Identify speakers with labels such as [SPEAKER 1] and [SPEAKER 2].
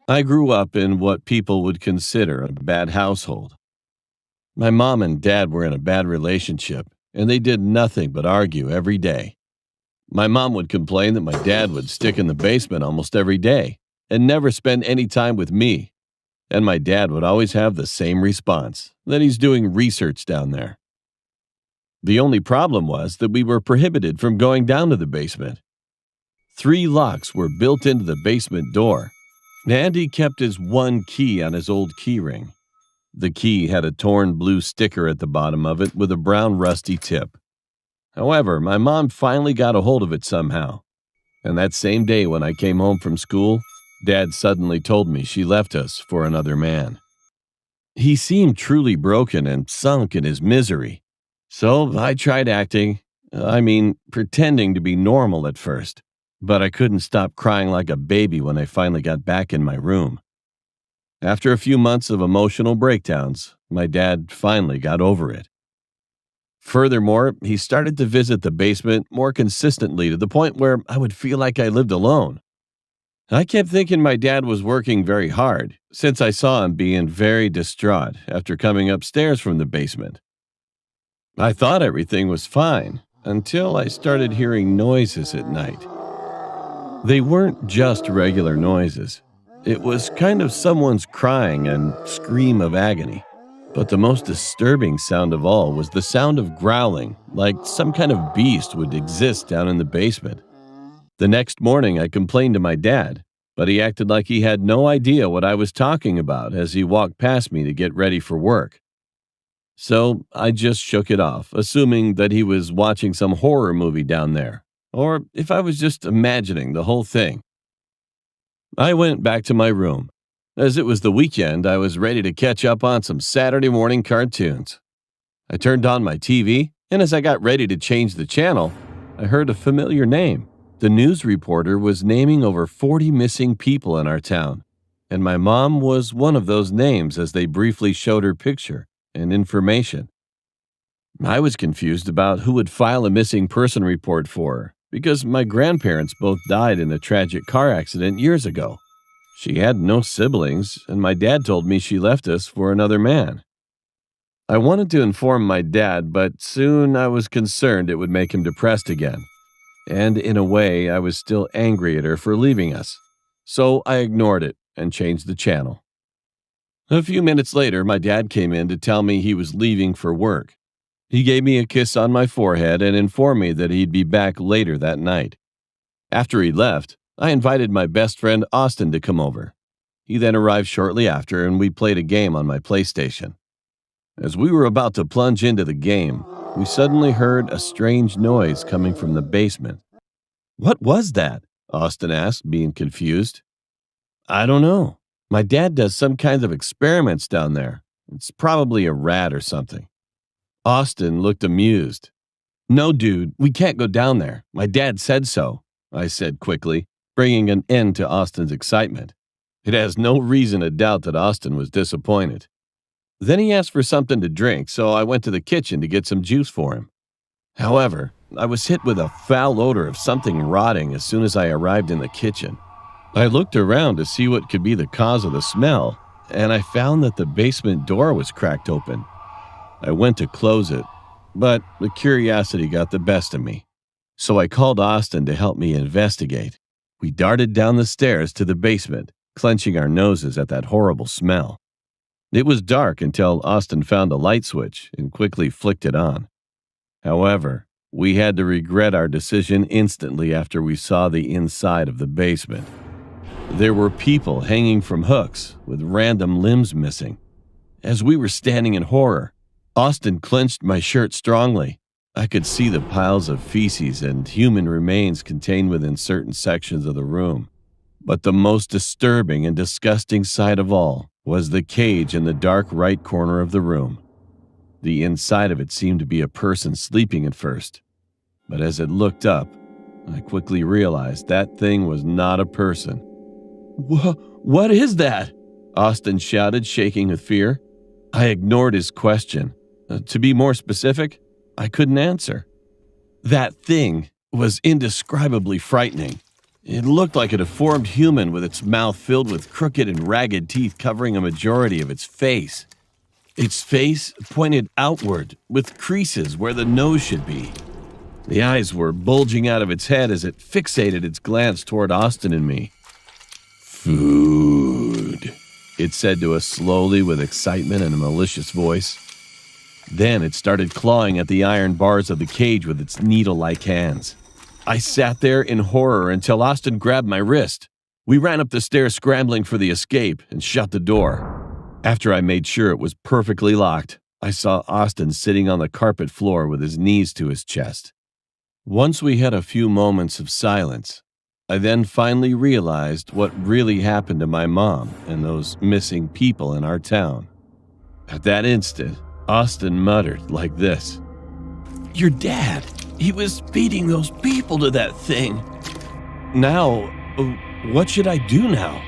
[SPEAKER 1] I grew up in what people would consider a bad household. My mom and dad were in a bad relationship, and they did nothing but argue every day. My mom would complain that my dad would stick in the basement almost every day and never spend any time with me. And my dad would always have the same response, that he's doing research down there. The only problem was that we were prohibited from going down to the basement. 3 locks were built into the basement door, and he kept his one key on his old keyring. The key had a torn blue sticker at the bottom of it with a brown rusty tip. However, my mom finally got a hold of it somehow. And that same day when I came home from school, Dad suddenly told me she left us for another man. He seemed truly broken and sunk in his misery. So I tried pretending to be normal at first. But I couldn't stop crying like a baby when I finally got back in my room. After a few months of emotional breakdowns, my dad finally got over it. Furthermore, he started to visit the basement more consistently to the point where I would feel like I lived alone. I kept thinking my dad was working very hard, since I saw him being very distraught after coming upstairs from the basement. I thought everything was fine until I started hearing noises at night. They weren't just regular noises. It was kind of someone's crying and scream of agony. But the most disturbing sound of all was the sound of growling, like some kind of beast would exist down in the basement. The next morning, I complained to my dad, but he acted like he had no idea what I was talking about as he walked past me to get ready for work. So I just shook it off, assuming that he was watching some horror movie down there, or if I was just imagining the whole thing. I went back to my room. As it was the weekend, I was ready to catch up on some Saturday morning cartoons. I turned on my TV, and as I got ready to change the channel, I heard a familiar name. The news reporter was naming over 40 missing people in our town, and my mom was one of those names as they briefly showed her picture and information. I was confused about who would file a missing person report for her, because my grandparents both died in a tragic car accident years ago. She had no siblings, and my dad told me she left us for another man. I wanted to inform my dad, but soon I was concerned it would make him depressed again. And in a way, I was still angry at her for leaving us. So I ignored it and changed the channel. A few minutes later, my dad came in to tell me he was leaving for work. He gave me a kiss on my forehead and informed me that he'd be back later that night. After he left, I invited my best friend Austin to come over. He then arrived shortly after, and we played a game on my PlayStation. As we were about to plunge into the game, we suddenly heard a strange noise coming from the basement. "What was that?" Austin asked, being confused. "I don't know. My dad does some kinds of experiments down there. It's probably a rat or something." Austin looked amused. "No, dude, we can't go down there. My dad said so," I said quickly, bringing an end to Austin's excitement. It has no reason to doubt that Austin was disappointed. Then he asked for something to drink, so I went to the kitchen to get some juice for him. However, I was hit with a foul odor of something rotting as soon as I arrived in the kitchen. I looked around to see what could be the cause of the smell, and I found that the basement door was cracked open. I went to close it, but the curiosity got the best of me. So I called Austin to help me investigate. We darted down the stairs to the basement, clenching our noses at that horrible smell. It was dark until Austin found a light switch and quickly flicked it on. However, we had to regret our decision instantly after we saw the inside of the basement. There were people hanging from hooks with random limbs missing. As we were standing in horror, Austin clenched my shirt strongly. I could see the piles of feces and human remains contained within certain sections of the room. But the most disturbing and disgusting sight of all was the cage in the dark right corner of the room. The inside of it seemed to be a person sleeping at first, but as it looked up, I quickly realized that thing was not a person. What is that?" Austin shouted, shaking with fear. I ignored his question. To be more specific, I couldn't answer. That thing was indescribably frightening. It looked like a deformed human with its mouth filled with crooked and ragged teeth covering a majority of its face. Its face pointed outward, with creases where the nose should be. The eyes were bulging out of its head as it fixated its glance toward Austin and me. "Food," it said to us slowly with excitement and a malicious voice. Then it started clawing at the iron bars of the cage with its needle-like hands. I sat there in horror until Austin grabbed my wrist. We ran up the stairs scrambling for the escape and shut the door. After I made sure it was perfectly locked, I saw Austin sitting on the carpet floor with his knees to his chest. Once we had a few moments of silence, I then finally realized what really happened to my mom and those missing people in our town. At that instant, Austin muttered like this: "Your dad, he was feeding those people to that thing. Now, what should I do now?"